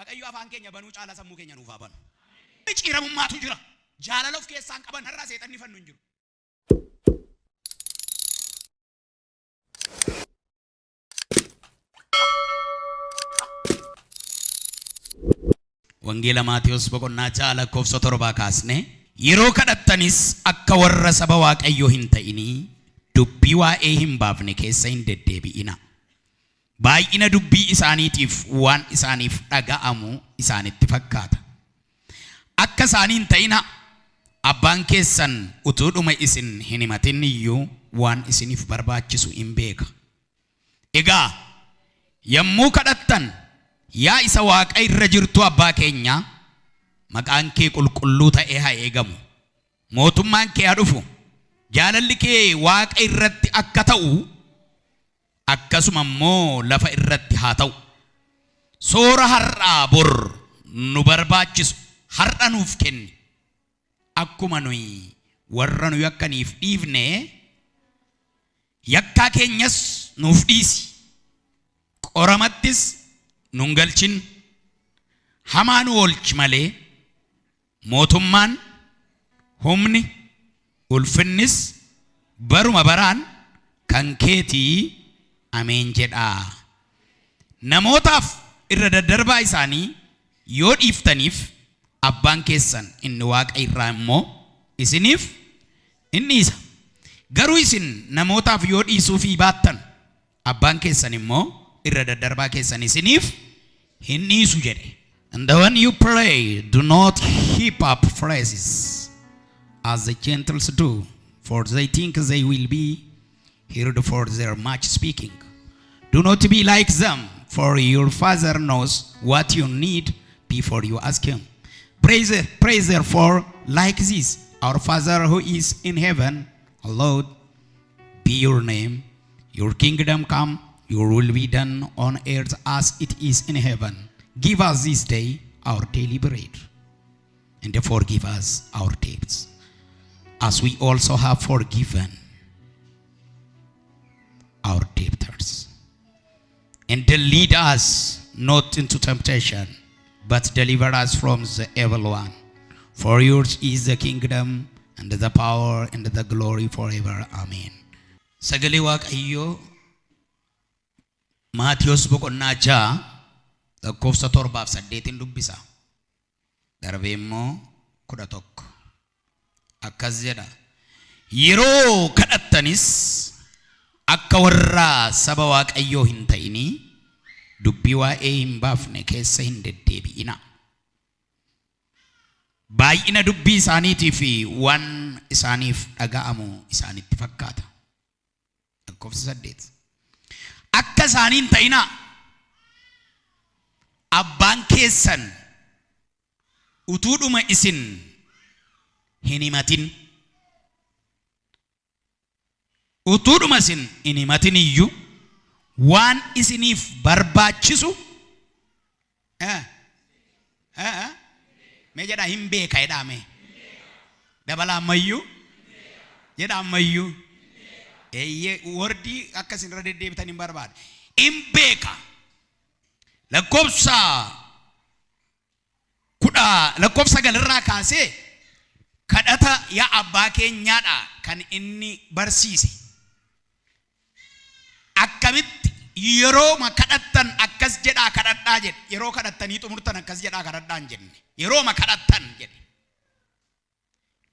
waaqayyo afaan keenya banuu caala sammuu keenya nuuf banu ciiramummaatu jira jaalala of keessaan qaban har'aa seexanni fannu hin jiru Wangeela Maatiyos boqonnaa ja'a lakkoofsa 7 kaasne yeroo kadhattanis akka warra saba waaqayyoo hin ta'inii dubbii waa'ee hin baafne keessa hin deddeebi'ina baay'ina dubbii isaaniitiif waan isaaniif dhaga'amu isaanitti fakkaata akka isaanii hin ta'ina abbaan keessan utuudhuma isin hin himatin iyyuu waan isiniif barbaachisu hin beeka egaa yommuu kadhattan yaa isa waaqa irra jirtu abbaa keenya maqaan kee qulqulluu ta'ee haa eegamu mootummaan kee haa dhufu jaalalli kee waaqa irratti akka ta'u akkasuma immoo lafa irratti haa ta'u soora har'aa bor nu barbaachisu har'a nuuf kenni akkuma nuyi warra nu yakkaniif dhiifne yakkaa keenyas nuuf dhiisi qoramattis nun galchin hamaa nu oolchi malee mootummaan humni ulfinnis baruma baraan kan keetii ameen jedhaa namootaaf irra daddarbaa isaanii yoo dhiiftaniif abbaan keessan inni waaqa irraa immoo isiniif inni isa garuu isin namootaaf yoo dhiisuufii baattan abbaan keessan immoo irra daddarbaa keessan isiniif hin dhiisu jedhe and when you pray do not heap up phrases as the Gentiles do for they think they will be heard for their much speaking do not be like them for your Father knows what you need before you ask him pray therefore like this our Father who is in heaven hallowed be your name your kingdom come your will be done on earth as it is in heaven. Give us this day our daily bread. And forgive us our debts, as we also have forgiven our debtors. And lead us not into temptation, but deliver us from the evil one. For yours is the kingdom, and the power, and the glory forever. Amen. Sagalee Waaqayyoo Maatiyos boqonnaa ja'a lakkoofsa 7-8 dubbisa darbee immoo 11 akkas jedha yeroo kadhattanis akka warra saba waaqayyoo hin ta'inii dubbii waa'ee hin baafne keessa hin deddeebi'ina baay'ina dubbii isaaniitii fi waan isaaniif dhaga'amu isaanitti fakkaata lakkoofsa 8 akka isaanii hin ta'ina abbaan keessan utuudhuma isin hin himatin utuudhuma isin hin himatin iyyuu waan isiniif barbaachisu mee jedhaa hin beeka jedhame dabala ammayyuu jedha ammayyuu wordii akkasin irra deddeebitan hin barbaade hin beeka lakkoofsa galirraa kaasee kadhata yaa abbaa keenyaadha kan inni barsiise akkamitti yeroo ma kadhattan akkas jedhaa kadhadhaa jedhe yeroo kadhattanii xumurtan akkas jedhaa kadhadhaa hin jenne yeroo ma kadhattan jedhe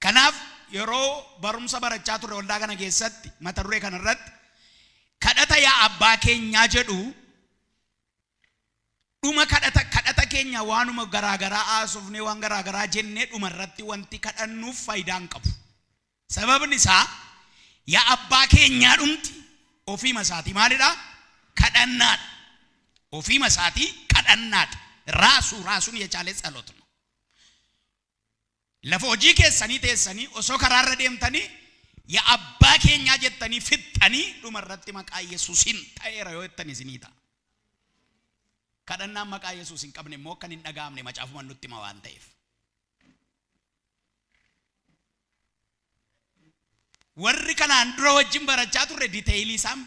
kanaaf yeroo barumsa barachaa turre waldaa kana keessatti mata duree kana irratti kadhata yaa abbaa keenyaa jedhu dhuma kadhata keenya waanuma garaagaraa haasofnee waan garaagaraa jennee dhuma irratti wanti kadhannuuf faayidaa hin qabu sababni isaa yaa abbaa keenyaa dhumti ofiima isaatii maalidha kadhannaadha ofiima isaatii kadhannaadha raasuun yechaalee ጸሎት ነው lafa hojii keessanii teessanii osoo karaarra deemtanii yaa abbaa keenyaa jettanii fixxanii dhuma irratti maqaa Yesuusin ta'eera yoo jettanii isinii ta'a kadhannaan maqaa Yesuus hin qabne immoo kan hin dhaga'amne macaafuma nutti hima waan ta'eef warri kanaan dura wajjin barachaa turre diteeyilii isaan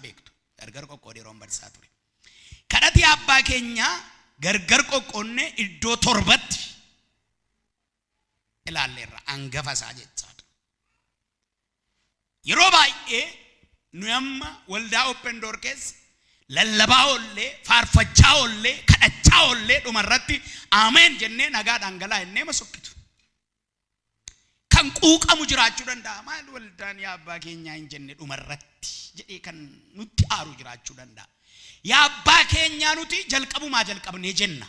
beektu gargar qoqqoodee roon barsiisaa ture kadhati abbaa keenya gargar qoqqoonne iddoo torbatti ilaalleerra hangafa isaa jechaadha. Yeroo baay'ee nu amma waldaa Open Door keessa lallabaa ollee faarfachaa ollee kadhachaa ollee dhumarratti ameen jennee nagaa dhangalaa innee masukkitu. Kan quuqamu jiraachuu danda'a. Maal waldaan yaa abbaa keenyaa hin jenne dhumarratti jedhee kan nutti aaru jiraachuu danda'a. Yaa abbaa keenyaa nuti jalqabumaa jalqabnee jenna.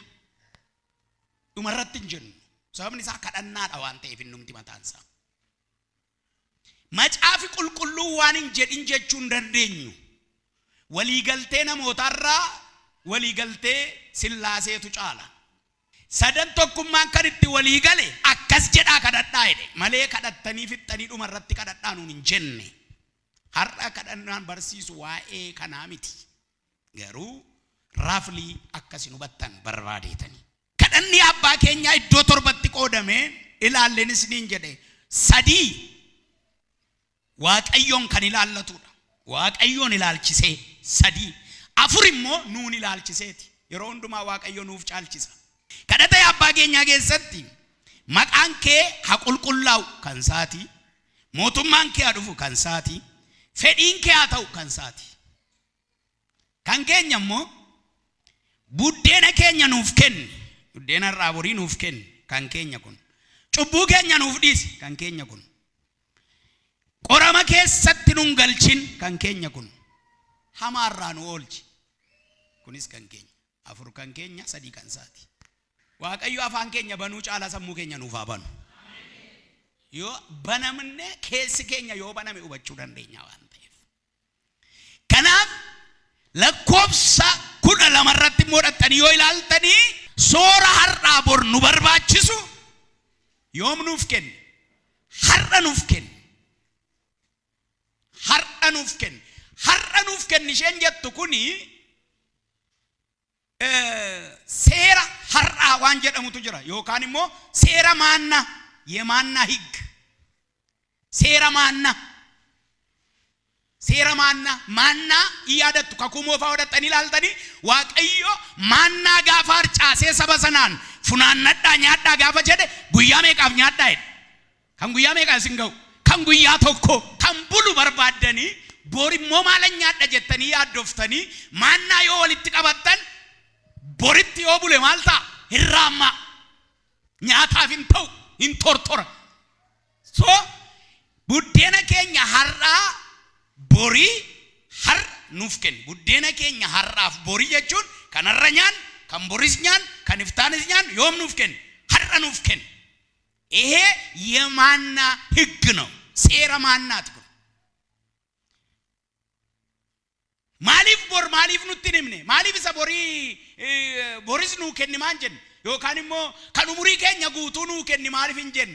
Dhumarratti hin jennu. Sababni isaa kadhannaadha waan ta'eef innumti mataan isaa. Macaafi qulqulluu waan hin jedhin jechuu hin dandeenyu. Waliigaltee namootarraa waliigaltee Sillaaseetu caala. Sadan tokkummaan kan itti walii gale akkas jedhaa kadhadhaa jedhe malee kadhattanii fixxanii dhumarratti kadhadhaa nuun hin jenne. Har'a kadhannaan barsiisu waa'ee kanaa miti. Garuu raaflii akkasin hubattan barbaadeetanii. Kadhanni abbaa keenyaa iddoo torbatti qoodame ilaallenis niin jedhe sadii Waaqayyoon kan ilaallatudha. Waaqayyoon ilaalchisee sadii. Afur immoo nuun ilaalchiseeti. Yeroo hundumaa Waaqayyo nuuf caalchisa. Kadhata abbaa keenyaa keessatti maqaan kee haa qulqullaa'u kan saati, mootummaan kee haa dhufu kan saati, fedhiin kee haa ta'u kan saati. Kan keenya immoo buddeena keenya nuuf kenni, buddeena irraa borii nuuf kenni kan keenya kun, cubbuu keenya nuuf dhiisi kan keenya kun, qorama keessatti nun galchin kan keenya kun, hamaarraa nu oolchi kunis kan keenya. Afur kan keenya sadii kan saati. Waaqayyo afaan keenya banuu caala sammuu keenya nuuf haa banu. Yoo banamne keessi keenya yoo baname hubachuu dandeenya waan ta'eef. Kanaaf lakkoofsa 12 irratti immoo dhattanii yoo ilaaltanii soora har'aa bor nu barbaachisu yoom nuuf kenni? Har'a nuuf kenni. Har'a nuuf kenni. Har'a nuuf kenni isheen jettu kuni seera har'aa waan jedhamutu jira yookaan immoo seera maanna የማና ህግ seera maanna iyaadatu kakumoofaa odhattanii ilaaltanii waaqayyo maannaa gaafa harcaasee saba sanaan funaannadhaa nyaadhaa gaafa jedhe guyyaa meeqaaf nyaadhaa jedhe? Kan guyyaa meeqaa isin ga'u? Kan guyyaa tokko kan bulu barbaaddanii borimmoo maala nyaadha jettanii yaaddoftanii maannaa yoo walitti qabattan boritti yoo bule maal ta'a? Hirraammaa nyaataaf hin ta'u hin tortora. So buddeena keenya har'aa borii har nuuf kenni. Buddeena keenya har'aaf borii jechuun kan har'a nyaan, kan boris nyaan, kan iftaanis nyaan yoom nuuf kenni? Har'a nuuf kenni. ይሄ የማና ህግ ነው። ሴራ ማናት ነው። ማሊፍ ቦር ማሊፍ ኑትንምኔ ማሊፍ ሰቦሪ ቦሪስ ኑ ከኒ ማንጀን ዮካንሞ ከኑሙሪ ከኛ ጉቱ ኑ ከኒ ማሊፍ እንጀን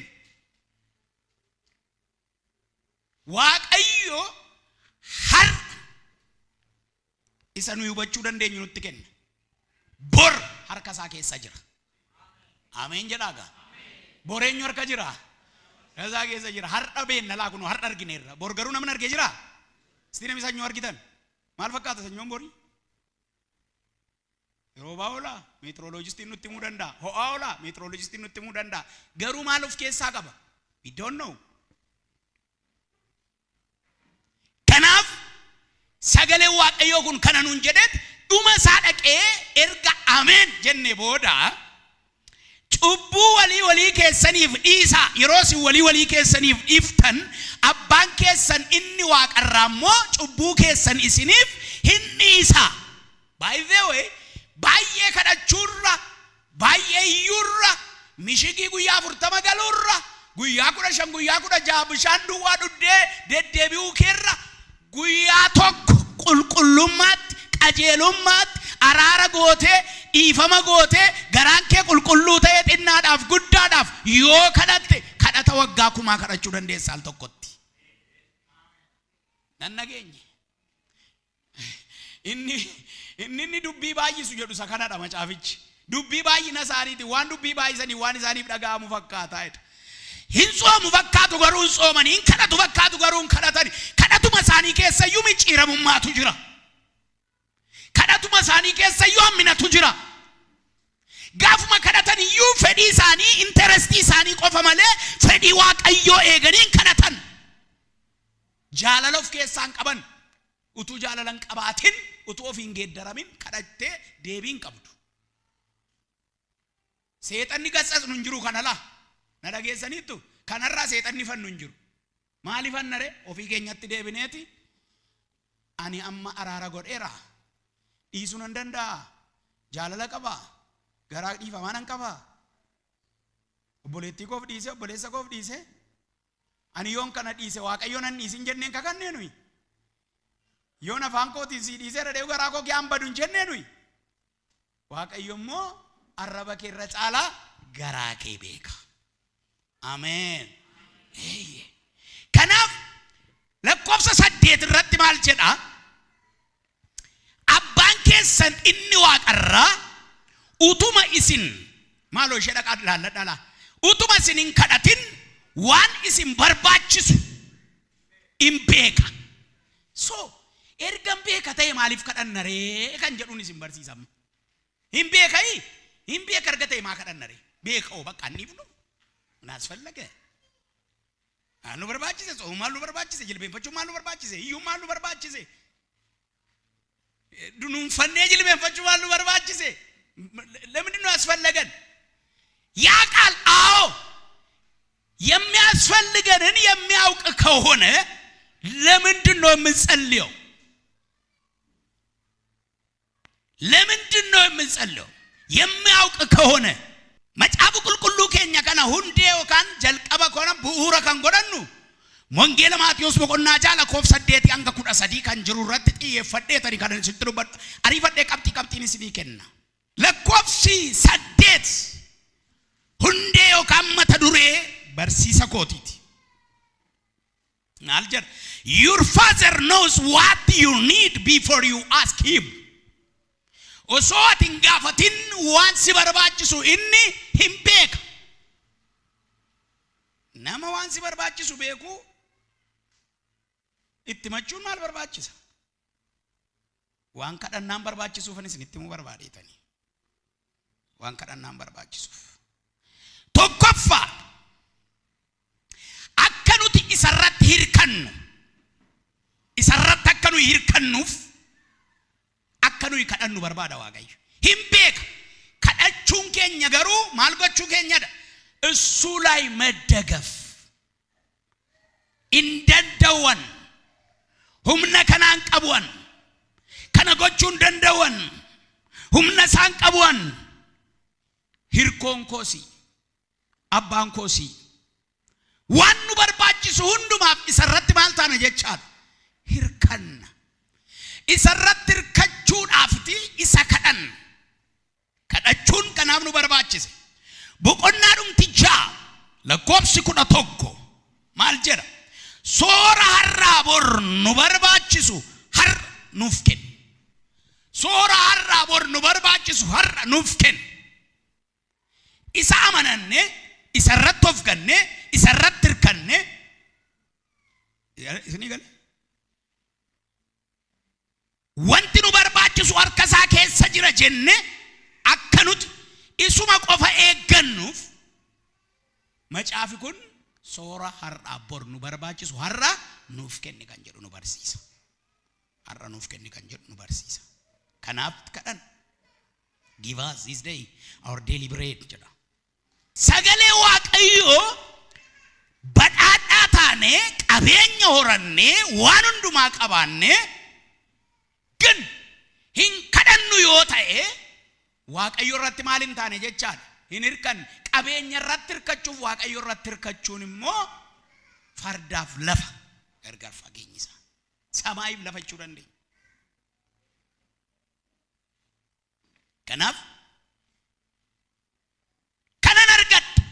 ዋቀዮ ሀር ኢሰኑ ይበቹ ደንደኝ ኑትከን ቦር ሀርከሳ ከሳ ጅራ አሜን ጀዳጋ ቦሬኞ ሀርካ ጅራ ከዛ ከሳ ጅራ ሀርዳ ቤን ነላኩ ነው ሀርዳ አርጊኔራ ቦርገሩ ነምን አርጌ ጅራ እስቲ ነሚሳኞ አርጊተን ማል ፈቃተ ሰኞም ቦሪ ሮባውላ ሜትሮሎጂስት ኑት ሙደንዳ ሆአውላ ሜትሮሎጂስት ኑት ሙደንዳ ገሩ ማሉፍ ከሳ ቀባ we don't know ከናፍ ሰገሌ ዋቀዮ ኩን ከነኑን ጀደት ዱመ ሳደቀ ኤርጋ አሜን ጀኔ ቦዳ ጩቡ ወሊ ከሰኒፍ ኢሳ ይሮሲ ወሊ ከሰኒፍ ኢፍተን አባን ከሰን ኢኒ ዋቀራሞ ጩቡ ከሰን ኢስኒፍ ሂኒሳ by the way ባየ ከዳቹራ ባየ ዩራ ሚሽጊ ጉያ ፍርተማ ገሉራ ጉያ ኩዳሸን ጉያ ኩዳ ጃብሻን ዱዋ ዱዴ ደደቢው ከራ ጉያ ቶክ ቁልቁሉማት ቀጀሉማት አራራ ጎቴ ኢፈማ ጎቴ ገራንኬ ቁልቁሉ ተየጥናዳፍ ጉዳዳፍ ዮ ከዳቴ ከዳተ ወጋ ኩማ ከዳቹ ደንደሳል ተቆቲ ነነገኝ inni dubbii baay'isu jedhu sakanaadha macaafichi dubbii baay'ina isaaniiti waan dubbii baay'isanii waan isaaniif dhaga'amu fakkaataa jedha hin soomu fakkaatu garuu hin soomanii hin kadhatu fakkaatu garuu hin kadhatani kadhatuma isaanii keessa iyyuu micciiramummaatu jira kadhatuma isaanii keessa yoo hamminatu jira. Gaafuma kadhatan iyyuu fedhii isaanii interestii isaanii qofa malee fedhii Waaqayyoo eeganii kadhatan. Jaalala of keessaan qaban. Utuu jaalalan qabaatin utuu ofiin geeddaramin kadhattee deebiin qabdu. Seexanni gassasnu hin jiru kanala. Na dhageessaniittu kanarraa seexanni fannu hin jiru. Maaliif annare ofii keenyatti deebineeti ani amma araara godheera. Dhiisuu nan danda'a. Jaalala qaba. Garaa dhiifamaa nan qaba. Obboleettii koof dhiise, obboleessa koof dhiise. Ani yoon kana dhiise Waaqayyoon nan dhiisin jenneen kakannee nuyi. Yoon afaan kootiin si dhiise dhadhee garaa koo kiyaan badu hin jennee nuyi. Waaqayyo immoo arraba kee irra caalaa garaa kee beeka. Ameen. Kanaaf lakkoofsa 8 irratti maal jedha? Abbaan keessan inni waaqarraa utuma isin maaloo ishee dhaqaa laalladhaa utuma isin hin kadhatin waan isin barbaachisu in beeka. So ergan beeka ta'e maaliif kadhannaree kan jedhuun isin barsiisama. Hin beekai hin beeka erga ta'e maa kadhannaree beekoo bakka anniifnu naas fallage. Maal nu barbaachise? Soom maal nu barbaachise? Jilbeenfachuu maal nu barbaachise? Iyyuu maal nu barbaachise? Dunuunfannee jilbeenfachuu maal nu barbaachise? ለምንድን ነው ያስፈልገን? ያ ቃል አዎ የሚያስፈልገንን የሚያውቅ ከሆነ ለምንድን ነው የምንጸልየው? ለምንድን ነው የምንጸልየው? የሚያውቅ ከሆነ መጽሐፉ ቁልቁሉ ከኛ ከና ሁንዴ ወካን ጀልቀበ ኮነ ቡኡረ ከን ጎደኑ ወንጌል ማቴዎስ በቆና ጃላ ኮፍ ሰዴት ያንገ ኩዳ ሰዲ ከን ጅሩረት ጥየፈዴ ተሪ ካደን ሲጥሩ አሪፈዴ ቀብጢ ቀብጢኒ ሲኒከና ለኮፍሲ ሰዴት ሁንዴ ወካን መተዱሬ በርሲሰ ኮቲት ናልጀር your father knows what you need before you ask him. Osoo atin gaafatin waan si barbaachisu inni hin beeka. Nama waan si barbaachisu beeku itti machuun maal barbaachisa? Waan kadhannaan barbaachisuuf isin itti muu barbaadeetani. Waan kadhannaan barbaachisuuf. Tokkoffaa akka nuti isarratti hirkannu. Isarratti akka nuyi hirkannuuf akka nuyi kadhannu barbaada Waaqayyo. Hin beeka. Kadhachuun keenya garuu maal gochuu keenyadha? እሱ ላይ መደገፍ እንደንደወን ሁምነ ከናን ቀብወን ከነጎቹ እንደንደወን ሁምነ ሳን ቀብወን ሂርኮን ኮሲ አባን ኮሲ ዋኑ በርባችሱ ሁንዱማፍ ኢሰረት ማልታነ ጀቻል ሂርከን ኢሰረት ርከቹን አፍቲ ኢሰከደን ከደቹን ከናምኑ በርባችስ Buqonnaadhum tijaa lakkoofsi 11 maal jedha? Soora har'aa bor nu barbaachisu har'a nuuf kenni. Soora har'aa bor nu barbaachisu har'a nuuf kenni. Isa amananne, isa irratti of ganne, isa irratti hirkanne. Isinii gale? Wanti nu barbaachisu harka isaa keessa jira jenne akka nuti isuma qofa eeggannuuf macaafi kun soora har'a bor nu barbaachisu har'a nuuf kenni kan jedhu nu barsiisa. Har'a nuuf kenni kan jedhu nu barsiisa. Kanaaf kadhan give us this day our daily bread jedha. Sagalee Waaqayyoo badhaadhaa taane qabeenya horannee waan hundumaa qabaannee ግን hin kadhannu yoo ta'e Waaqayyo irratti maalin taane jechaadha. Hin hirkan qabeenya irratti hirkachuuf Waaqayyo irratti hirkachuun immoo fardaaf lafa gargar fageenyisa. Samaayiif lafachuu dandeenya. Kanaaf kanan argadhu,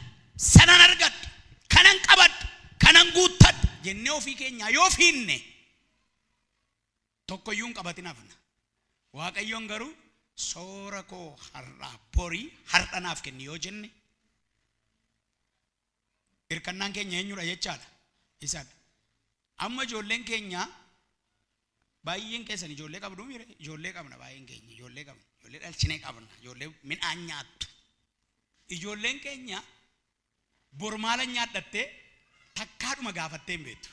sanan argadhu, kanan qabadhu, kanan guuttadhu jennee ofii keenya yoo fiinne tokkoyyuu hin qabatin hafna. Waaqayyoon garuu soora koo har'aa borii har'a naaf kenni yoo jenne hirkannaan keenya eenyudha jechaadha. Isaadha. Amma ijoolleen keenya baay'een keessan ijoollee qabdu mire ijoollee qabna baay'een keenya ijoollee qabna ijoollee dhalchinee qabna ijoollee midhaan nyaattu ijoolleen keenya bormaala nyaadhattee takkaadhuma gaafattee hin beektu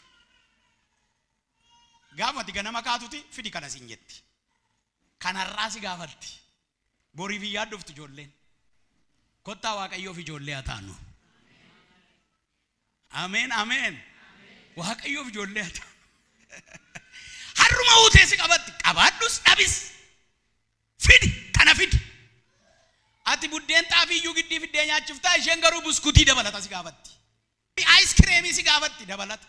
gaafati ganama kaatuti fidi kana siin jetti kanarraa si gaafatti boriif yaadduuftu ijoolleen kottaa waaqayyoof ijoollee haa taanu ameen ameen waaqayyoof ijoollee haa taanu harruma uutee si qabatti qabaadhus dhabis fidi kana fidi ati buddeen xaafiyyuu giddii fiddee nyaachiftaa isheen garuu buskutii dabalata si gaafatti ice-cream si gaafatti dabalata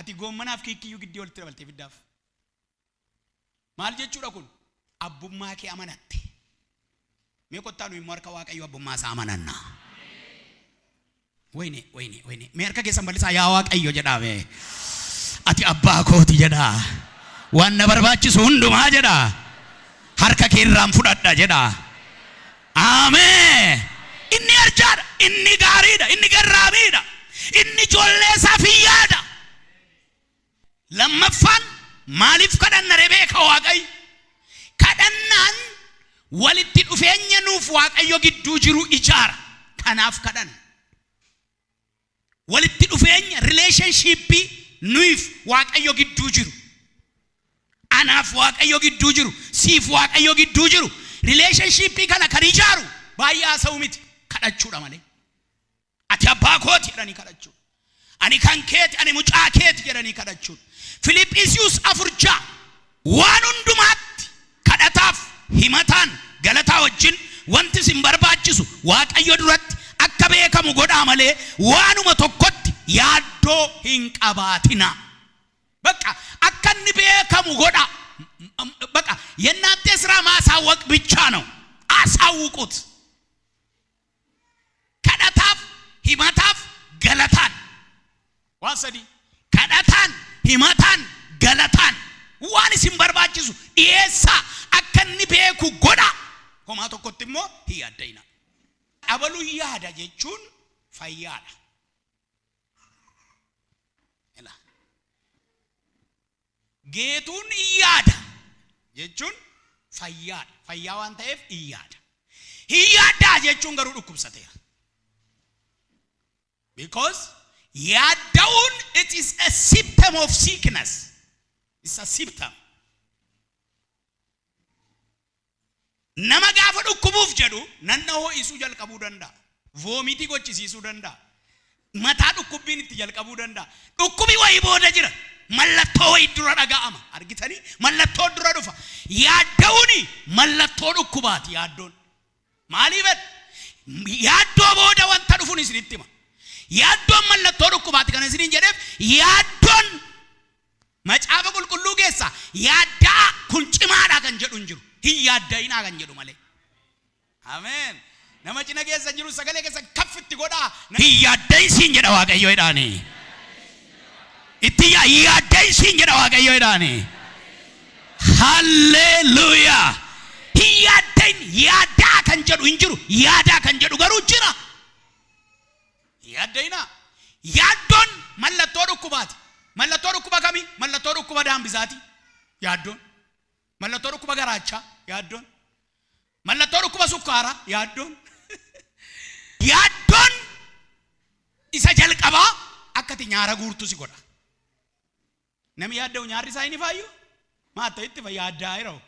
ati goommanaaf kiikiyyuu giddii walitti dabaltee fiddaaf maal jechuudha kun abbummaa kee amanatte mee kottaa nuyi immoo harka waaqayyo abbummaa isaa amananna wayne mee harka keessan bal'isaa yaa waaqayyo jedhaame ati abbaa kooti jedha waan na barbaachisu hundumaa jedha harka kee irraan fudhadha jedha ameen inni arjaadha inni gaariidha inni garraamiidha inni ijoollee isaa fiyyaadha lammaffaan maaliif kadhanna beeka waaqayyo kadhannaan walitti dhufeenya nuuf waaqayyo gidduu jiru ijaara kanaaf kadhanna walitti dhufeenya relationship nuuf waaqayyo gidduu jiru anaaf waaqayyo gidduu jiru siif waaqayyo gidduu jiru relationship kana kan ijaaru baay'ee haasa'u miti kadhachuudha malee ati abbaa kooti jedhanii kadhachuu ani kan keeti ani mucaa keeti jedhanii kadhachuu Filiphisius 4 waan hundumaatti kadhataaf himataan galataa wajjin wanti sin barbaachisu waaqayyo duratti akka beekamu godhaa malee waanuma tokkotti yaaddoo hin qabaatina በቃ አከን ቤከሙ ጎዳ በቃ የናንተ ስራ ማሳወቅ ብቻ ነው አሳውቁት ከዳታፍ ሂማታፍ ገለታን ዋሰዲ ከዳታን ሂማታን ገለታን ዋን ሲምበርባችሱ ኢየሳ አከን ቤኩ ጎዳ ኮማቶ ኮትሞ ይያደይና አበሉ ያዳ ጀቹን ፈያዳ ጌቱን ይያዳ ጀቹን ፈያዳ ፈያዋን ታይፍ ይያዳ ይያዳ ጀቹን ገሩ ዱኩብሰተ because yadaun it is a symptom of sickness it's a symptom nama gafa dukubuf jedu nannaho isu jalqabu danda vomiti gochisisu danda mata dukubbin itti jalqabu danda dukubi way boda jira mallatto way dura dhaga'ama argitani mallatto dura dhufa yaadawuni mallatto dukubati yaadon maalibet yaaddo boda wanta dhufun isinittima yaadon mallatto dukubati kana isin jedhef yaadon macaafa qulqullu keessa yaadda kun cimaadha kan jedhu jiru hiyaadayina kan jedhu male amen nama cina keessa jiru sagale keessa kaffitti godha hiyadaysin jedha waaqayyo edani ittiya hiyadaysin jedha waaqayyo edani hallelujah hiyadayn yaada kan jedhu injiru yaada kan jedhu garu jira hiyadayina yaadon mallatto dukubati mallatto dukuba kami mallatto dukuba dambizati yaadon mallatto dukuba garacha yaadon mallatto dukuba sukara yaadon yaadon isa jalqaba akkati nyaara guurtu si godha nami yaaddaw nyaarri isaa inni fayyu maatta itti fayyaadaa yeroo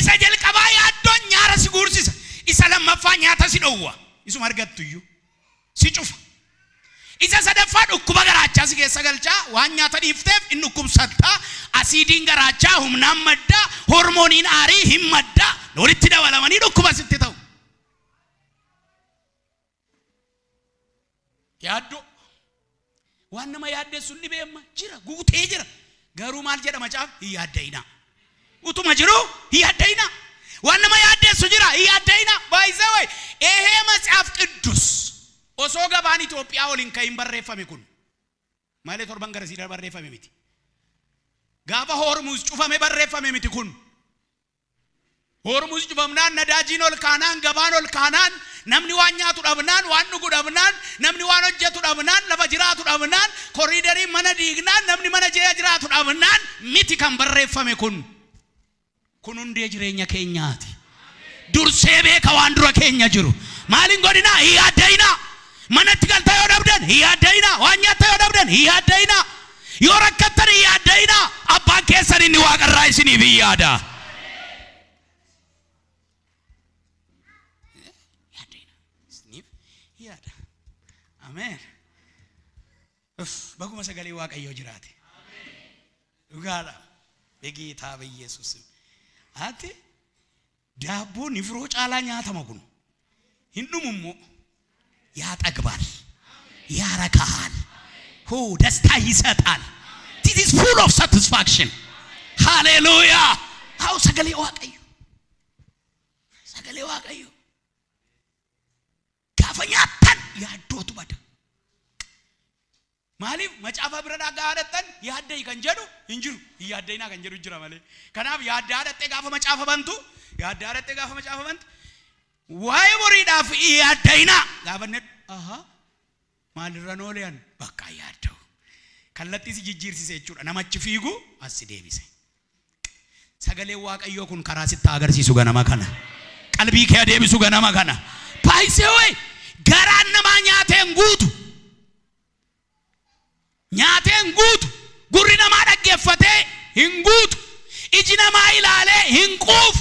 isa jalqaba yaadon nyaara si guursisa isa lammaffaa nyaata si dhowwa isuma argattuyyu si cufa isa sadaffaa dhukkuba garaachaa si keessa galchaa waan nyaata dhiifteef inni dhukkubsatta asiidiin garaachaa humnaan madda hormooniin aarii hin madda walitti dabalamanii dhukkuba sitti ta'u yaaddo waan nama yaaddeessuun dhibeemma jira guutee jira garuu maal jedha macaaf hiyaaddayina utuma jiru hiyaaddayina waan nama yaaddeessu jira hiyaaddayina baay'isaway ehee macaaf qiddus osoo gabaan Itoophiyaa waliin kayin barreeffame kun maalee torban garasiidha barreeffame miti gaafa hormuus cufame barreeffame miti kun hormuus cufamnaan nadaajiin ol kaanaan gabaan ol kaanaan namni waan nyaatu dhabnaan waan dhugu dhabnaan namni waan hojjetu dhabnaan lafa jiraatu dhabnaan koriidarii mana diignaan namni mana jiraatu dhabnaan miti kan barreeffame kun hundee jireenya keenyaati. dursee beeka waan dura keenya jiru maalin godina yaadayna manatti galta yoo dhabdan yaadayna waan nyaata yoo dhabdan yaadayna yoo rakkatan yaadayna abbaan keessan inni waaqarraa isiniif yaada. Amen. Baguma sagalee waaqayyoo jiraate. Dhugaadha. Begeetaa biyyeessus. Ati daabboon ifroo caalaa nyaatama kun hin dhumummoo ያጠግባል ያረካል ደስታ ይሰጣል. This is full of satisfaction. Hallelujah. አው ሰገሌ ዋቀዩ ካፈኛተን ያዶቱ ባደ ማሊፍ መጫፋ ብረዳ ጋደተን ያደይ ከንጀዱ እንጅሩ ያደይና ከንጀዱ ጅራ ማለት ከናፍ ያዳደጠ ጋፈ መጫፋ ባንቱ ያዳደጠ ጋፈ መጫፋ ባንቱ ዋይ ወሪዳፍ ያደይና ጋበነ ማልረኖሊያን በቃ ያደው ከለጢስ ጅጅርሲስ እቹዳ ነማች ፊጉ አስዴቢሰ ሰገሌ ዋቀዮ ኩን ከራሲታ አገርሲሱ ገናማ ከና ቀልቢ ከደቢሱ ገናማ ከና ፓይሴዌ ገራን ማኛቴን ጉቱ ኛቴን ጉቱ ጉሪና ማደገፈቴ hingutu ijina ማይላለ hinቁፍ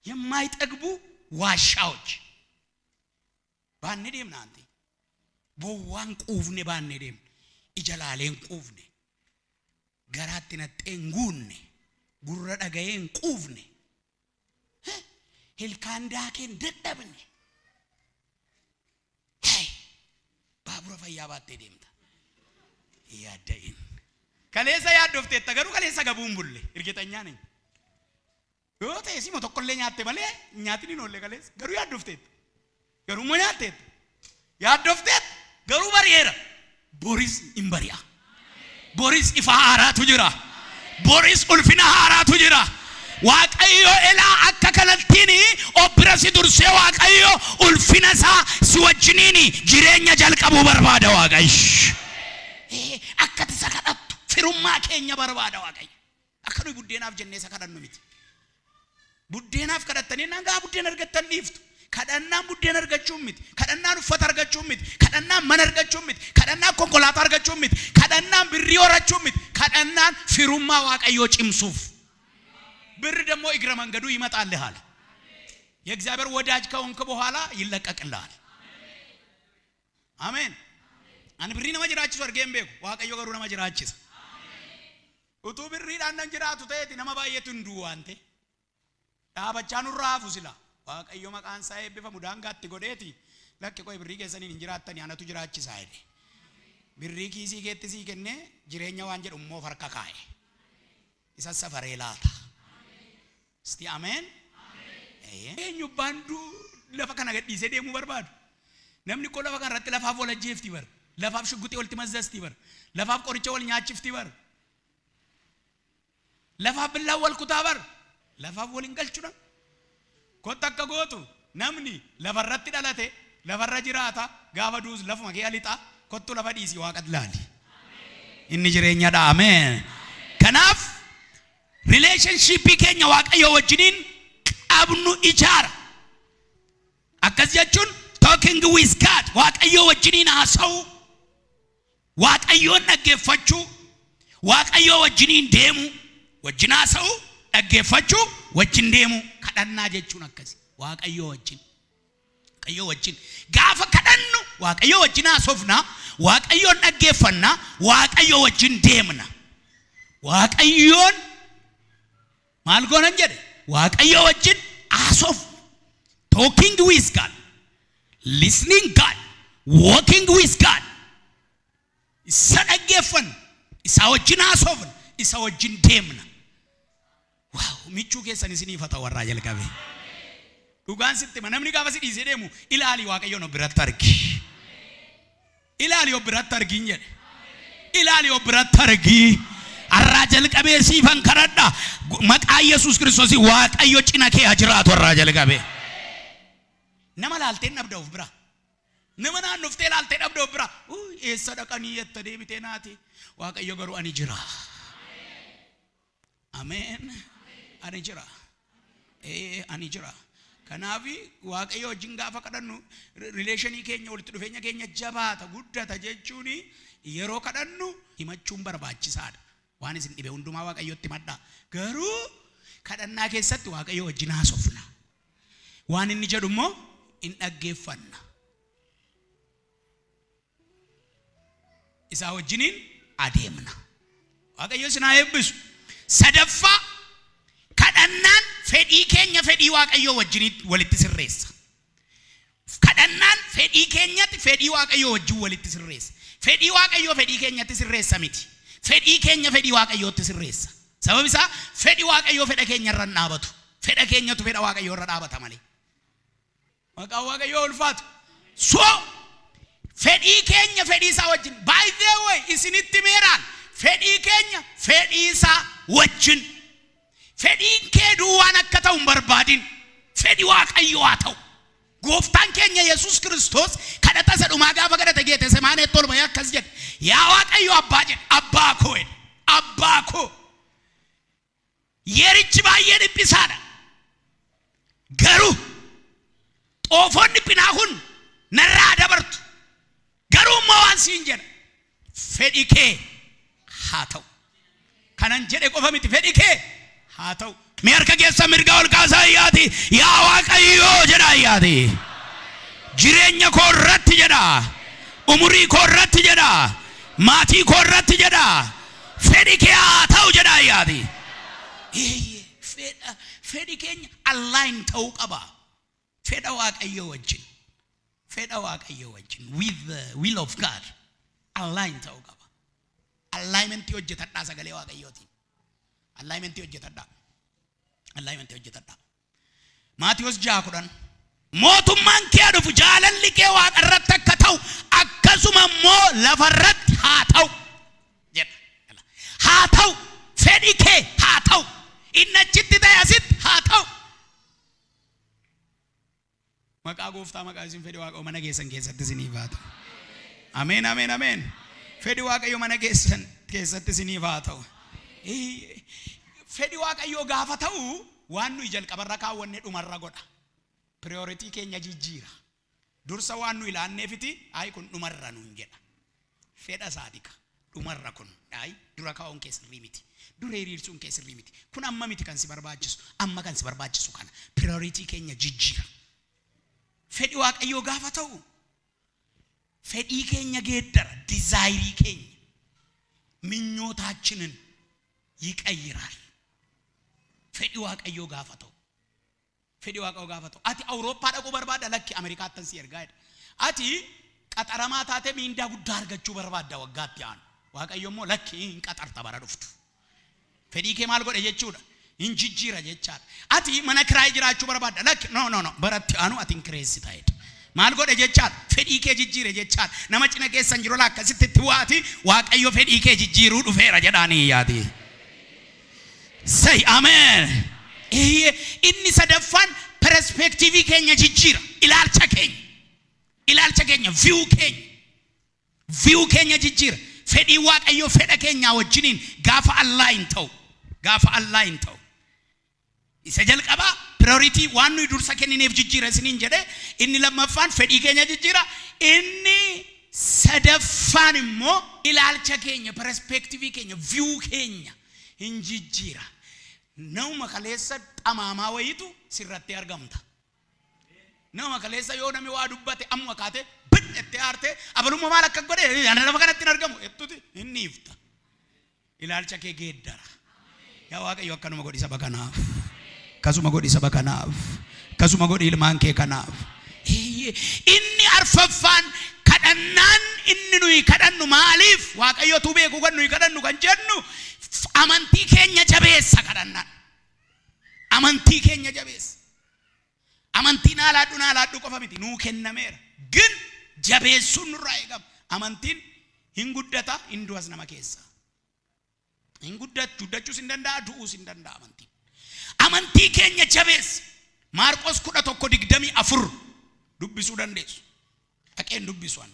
የማይጠግቡ ዋሻዎች ባንዴም ናንተ ቦዋን ቁፍኔ ባንዴም ኢጀላሌን ቁፍኔ ገራትነ ጤንጉኔ ጉረ ደጋዬን ቁፍኔ ሄልካንዳኬን ደደብኔ ባቡረ ፈያባቴ ደምታ ያደይን ከሌሳ ያዶፍቴ ተገሩ ከሌሳ ገቡምቡሌ እርግጠኛ ነኝ ዮቴ ሲሞ ተቆለኛ አትበለ ኛትኒ ነው ለከሌስ ገሩ ያዶፍቴ ገሩ ሞኛቴ ያዶፍቴ ገሩ በሪየራ ቦሪስ ኢምበሪያ ቦሪስ ኢፋራቱ ጅራ ቦሪስ ኡልፊና ሃራቱ ጅራ ዋቀዮ ኤላ አከከለቲኒ ኦፕረሲ ዱርሴ ዋቀዮ ኡልፊናሳ ሲወጅኒኒ ጅሬኛ ጀልቀቡ በርባዳ ዋቀይሽ አከተሰከደቱ ፍሩማ ከኛ በርባዳ ዋቀይ አከኑ ቡዴናፍ ጀኔ ሰከደኑ ሚት ቡዴናፍ ከደተኔና ጋ ቡዴን እርገተን ሊፍቱ ከደናም ቡዴን እርገቹምት ከደናን ፈተርገቹምት ከደናም መነርገቹምት ከደናን ኮንኮላታ አርገቹምት ከደናም ብሪ ወራቹምት ከደናን ፍሩማ ዋቀዮ ጭምሱፍ ብር ደሞ እግረ መንገዱ ይመጣልሃል የእግዚአብሔር ወዳጅ ከሆንክ በኋላ ይለቀቅልሃል አሜን አን ብሪ ነው ማጅራች ወርጌም ቤኩ ዋቀዮ ገሩ ነው ማጅራች ኡቱ ብሪ ዳንደን ጅራቱ ተየት ነማ ባየቱ እንዱ አንተ ዳባቻኑ ራፉ ሲላ ዋቀዮ መቃን ሳይብ በሙዳንጋት ጎዴቲ ለክ ቆይ ብሪ ገሰኒን እንጅራተን ያነቱ ጅራች ሳይደ ብሪ ኪሲ ጌትሲ ከነ ጅሬኛ ዋንጀ ኡሞ ፈርካካይ ይሳሰፈሬላታ እስቲ አሜን ኤኙ ባንዱ ለፈከና ገዲሴ ደሙ በርባዱ ነምኒ ኮ ለፈከና ረጥ ለፋፍ ወለጄፍቲ በር ለፋፍ ሽጉጤ ወልቲ መዘስቲ በር ለፋፍ ቆርጬ ወልኛችፍቲ በር ለፋፍ ብላወልኩታ በር ለፋፍ ወልንገልቹና ኮታከ ጎቱ ነምኒ ለፈረጥ ዳላቴ ለፈረ ጅራታ ጋበዱስ ለፍ ማኪያሊጣ ኮቱ ለፈዲሲ ዋቀድላሊ ኢኒ ጅሬኛ ዳ አሜን ከናፍ relationship keenya waaqayyo wajjinin qabnu ijaara akkasiyachuun talking with God waaqayyo wajjinin haasa'u waaqayyoon dhaggeeffachuu waaqayyo wajjinin deemu wajjin haasa'u dhaggeeffachuu wajjin deemu kadhannaa jechuun akkasi waaqayyo wajjin gaafa kadhannu waaqayyo wajjin haasofna waaqayyoon dhaggeeffanna waaqayyo wajjin deemna waaqayyoon ማልጎነን ጀደ ዋቀዮ ወጅን አሶፍ talking with God listening God walking with God ሰደገፈን ኢሳወጅን አሶፍን ኢሳወጅን ደምና ዋው ሚቹ ከሰን ሲኒ ፈታ ወራ ጀልቀበ ዱጋን ሲት ማነምኒ ጋፈሲ ዲሴ ደሙ ኢላሊ ዋቀዮ ነው ብራታርኪ ኢላሊ ወብራታርኪ ጀደ ኢላሊ ወብራታርኪ arraa jalqabee siifan kadhadha maqaa Yesuus Kiristoos waaqayyo cina kee ajiraatu arraa jalqabee nama laaltee dhabda'uuf bira nama naannoftee laaltee dhabda'uuf bira eessa dhaqanii yetta deebitee naati waaqayyo garuu ani jira ameen ani jira ani jira kanaafi waaqayyo wajjin gaafa kadhannu relationii keenya walitti dhufeenya keenya jabaata guddata jechuuni yeroo kadhannu himachuun barbaachisaadha waan isin dhibe hundumaa waaqayyotti madda garuu kadhannaa keessatti waaqayyo wajjin haasofna waan inni jedhu immoo in dhaggeeffanna isaa wajjiniin adeemna waaqayyo sinaa eebbisu sadaffaa kadhannaan fedhii keenya fedhii waaqayyo wajjin walitti sirreessa kadhannaan fedhii keenyatti fedhii waaqayyo wajjin walitti sirreessa fedhii waaqayyo fedhii keenyatti sirreessa miti fedhii keenya fedhii waaqayyootti sirreessa sabab isaa fedhii waaqayyo fedha keenya irra dhaabatu fedha keenyatu fedha waaqayyo irra dhaabata malee maqaa waaqayyo ulfaatu so fedhii keenya fedhii isaa wajjin by the way isinitti meeraan fedhii keenya fedhii isaa wajjin fedhii kee duwwaan akka ta'u hin barbaadin fedhii waaqayyo haa ta'u gooftaan keenya Yesuus Kiristoos kadhata isa dhumaa gaafa kadhate Geetesemaanee tolba akkas jedhe yaa waaqayyo abbaa jedhe abbaa koo yerichi baay'ee dhiphisaadha garuu xoofoon dhiphinaa kun narraa dabartu garuu immoo waan siin jedha fedhii kee haa ta'u kanan jedhe qofa miti fedhii kee haa ta'u mi harka keessa mirga ol kaasaa iyyaati yaa waaqayyo jedha iyyaati jireenya koo irratti jedha umurii koo irratti jedha maatii koo irratti jedha fedhii kee haa ta'u jedha iyyaati fedhii keenya align ta'uu qaba fedha waaqayyo wajjin with the will of God align ta'uu qaba alignment hojjetadhaa sagalee waaqayyooti alignment hojjetadhaa Maatiyoos 6:10 mootummaan kee dhufu jaalalli kee waaqa irratti akka ta'u akkasuma immoo lafa irratti haa ta'u jedha haa ta'u fedhii kee haa ta'u inni achitti ta'e asitti haa ta'u maqaa gooftaa maqaa isin fedhii waaqayyo mana keessan keessatti isiniif haa ta'u ameen fedhii waaqayyo mana keessan keessatti isiniif haa ta'u fedhii waaqayyo gaafa ta'u waan nu jalqabarra kaawwanne dhumarra godha priority keenya jijjiira dursa waan nu ilaanneefiti ay kun dhumarra nuun jedha fedha saadika dhumarra kun ay dura kaawon keessirrii miti dura hiriirsuun keessirrii miti kun amma miti kan si barbaachisu amma kan si barbaachisu kana priority keenya jijjiira fedhii waaqayyo gaafa ta'u fedhii keenya geeddara desire keenya ምኞታችንን ይቀይራል fedhii waaqayyo gaafa ta'u ati awurooppaa dhaquu barbaadda lakki ameerikaatti si ergaadha ati qaxaramaa taate miindaa guddaa argachuu barbaadda waggaatti aanu waaqayyo immoo lakki hin qaxarta bara dhuftu fedhii kee maal godhe jechuudha hin jijjiira jechaadha ati mana kiraay jiraachuu barbaadda lakki no baratti aanu ati hin kireessi ta'edha maal godhe jechaadha fedhii kee jijjiire jechaadha nama cina keessan jiru lakkasitti itti waati waaqayyo fedhii kee jijjiiruu dhufeera jedhaanii yaati say amen inni sadaffaan perspectivii keenya jijjiira ilaalcha keenya view keenya jijjiira fedhii waaqayyo fedha keenya wajjiniin gaafa align ta'u isa jalqaba priority waan nu dursa kennineef jijjiira isiniin jedhe inni lammaffaan fedhii keenya jijjiira inni sadaffaan immoo ilaalcha keenya perspectivii keenya view keenya hin jijjiira nama kaleessa xamaamaa wayitu sirratti argamta nama kaleessa yoo nami waa dubbate amma kaate bid'etti aarte abalumma maal akka godhe ana lafa kanatti argamu ettuti inni ifta ilaalcha kee geeddara yaa waaqayyo akkanuma godhi saba kanaaf kasuma godhi saba kanaaf kasuma godhi ilmaan kee kanaaf inni arfaffaan kadhannaan inni nuyi kadhannu maaliif waaqayyo tu beeku kan nuyi kadhannu kan jennu amantii keenya jabeessa kadhannaan amantii keenya jabeessa amantiin haalaadhu qofa miti nuu kennameera ግን jabeessuun nurraa eegama amantiin hin guddata hin du'as nama keessa Guddachuu sin danda'a du'uu sin danda'a amantii keenya jabees Maarqos 11:24 dubbisuu dandeessu dhaqeen dubbisuun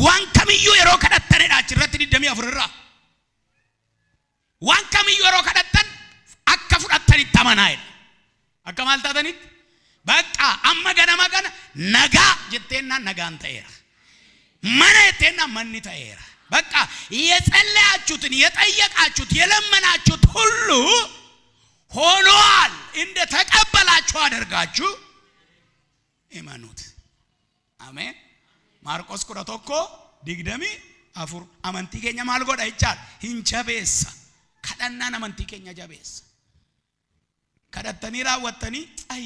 waan kamiyyuu yeroo kadhattanidha achirratti 24 irraa waan kamiyyuu yeroo kadhattan akka fudhattanitti amanaa'edha akka maal taatanitti bakka amma ganama kana nagaa jetteenna nagaan ta'eera mana jetteenna manni ta'eera በቃ የጸለያችሁትን የጠየቃችሁት የለመናችሁት ሁሉ ሆኗል እንደ ተቀበላችሁ አድርጋችሁ እመኑት አሜን ማርቆስ 11:24 አመንቲ keenya maal godha ይቻል hinjabeessa kadhannaan amantii keenya jabeessa kadhattanii raawwattanii ay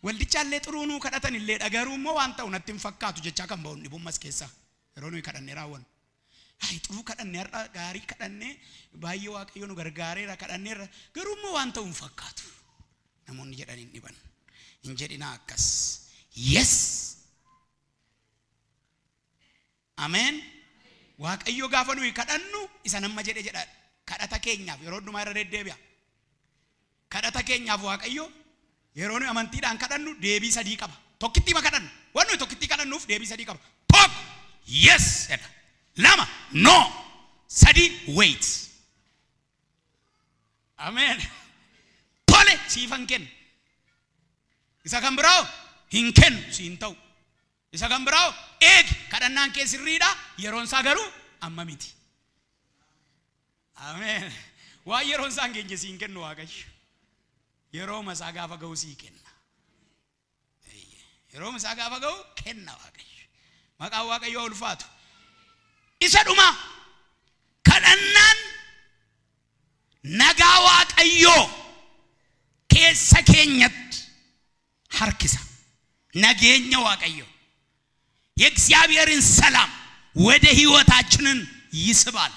waldichallee xuruunuu kadhatan illee dhagaruu immoo waan ta'u natti hin fakkaatu jecha kan ba'uun dhibummas keessa yeroo nuyi kadhannee raawwannu ay xuruu kadhannee har'a gaarii kadhannee baay'ee waaqayyo nu gargaareera kadhanneera garuu immoo waan ta'u hin fakkaatu namoonni jedhanii dhiban hin jedhina akkas yes amen waaqayyo gaafa nuyi kadhannu isa namma jedhe jedha kadhata keenyaaf yeroo dhumaa irra deddeebi'a kadhata keenyaaf waaqayyo yeroo nuyi amantiidhaan kadhannu deebii sadii qaba tokkitti ma kadhannu waan nuyi tokkitti kadhannuuf deebii sadii qaba tokko yes jedha lama no sadi wait amen tole siifan ken isa kan biraaw hin ken siin ta'u isa kan biraaw eeg kadhannaan kee sirriidha yeroon isaa garuu amma miti amen waa yeroon isaa ngeenye siin kennu waaqayyo yeroo masaa gaafa ga'u sii kenna yeroo masaa gaafa ga'u kenna waaqayyo maqaa waaqayyo ulfaatu isa dhuma kadhannaan nagaa waaqayyo keessa keenyatti harkisa nageenya waaqayyo የእግዚአብሔርን ሰላም ወደ ህይወታችንን ይስባል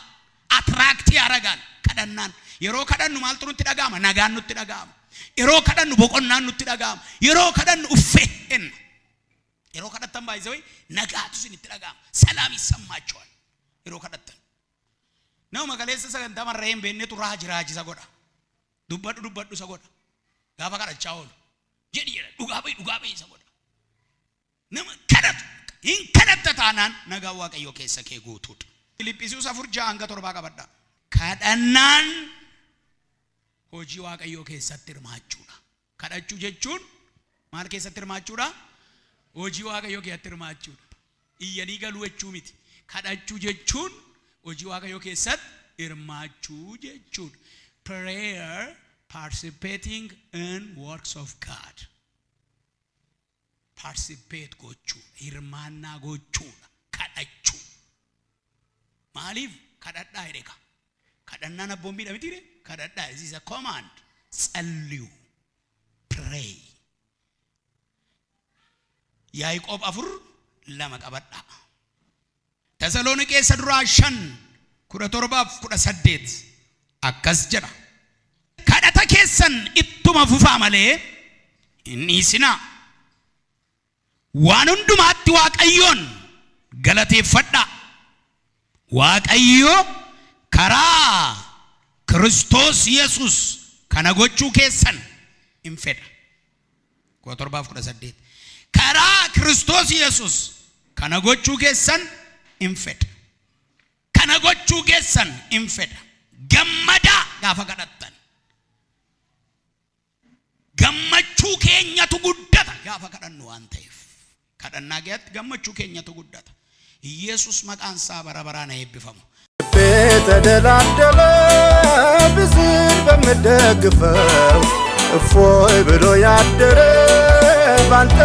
አትራክት ያረጋል kadhannaan yeroo kadhannu maaltu nutti dhagama nagaan nutti dhagama yeroo kadhannu boqonnaan nutti dhagama yeroo kadhannu uffeen yeroo kadhattan baay'ee nagaatu sinitti dhagama ሰላም ይሰማችኋል yeroo kadhattan nama magaleessa saganta marreen beennetu raajiraaji isa godha dubbadhu isa godha gaafa kadhachaa oolu jedhi dhugaa ba'i isa godha nama kadhatu hin kadhatta taanaan nagaa waaqayyo keessa kee guutuudha Filiphisius 4:7 qabadha kadhannaan hojii waaqayyo keessatti hirmaachuudha kadhachuu jechuun maal keessatti hirmaachuudha hojii waaqayyo keessatti hirmaachuudha iyyanii galuu jechuu miti kadhachuu jechuun hojii waaqayyo keessatti hirmaachuu jechuudha prayer participating in works of God participate gochuu hirmaannaa gochuudha kadhachuu maaliif kadhadhaa jedheka kadhannaan abboon miidha mitiire kadhadhaa is a command ጸልዩ pray ያዕቆብ 4:2 qabadha ተሰሎንቄ ሰድራ 5:17 akkas jedha kadhata keessan ittuma fufaa malee innisina waan hundumaatti waaqayyoon galateeffadha waaqayyo karaa Kiristoos Yesuus kana gochuu keessan hin fedha 7:18 karaa Kiristoos Yesuus kana gochuu keessan hin fedha kana gochuu keessan hin fedha gammada gaafa kadhattan gammachuu keenyatu guddata gaafa kadhannu waan ta'eef kadhannaa keessatti gammachuu keenyatu guddata ኢየሱስ መቃንሳ በረበራና ይብፈሙ በተደላደለ ብዙን በመደግፈው እፎይ ብሎ ያደረ ባንተ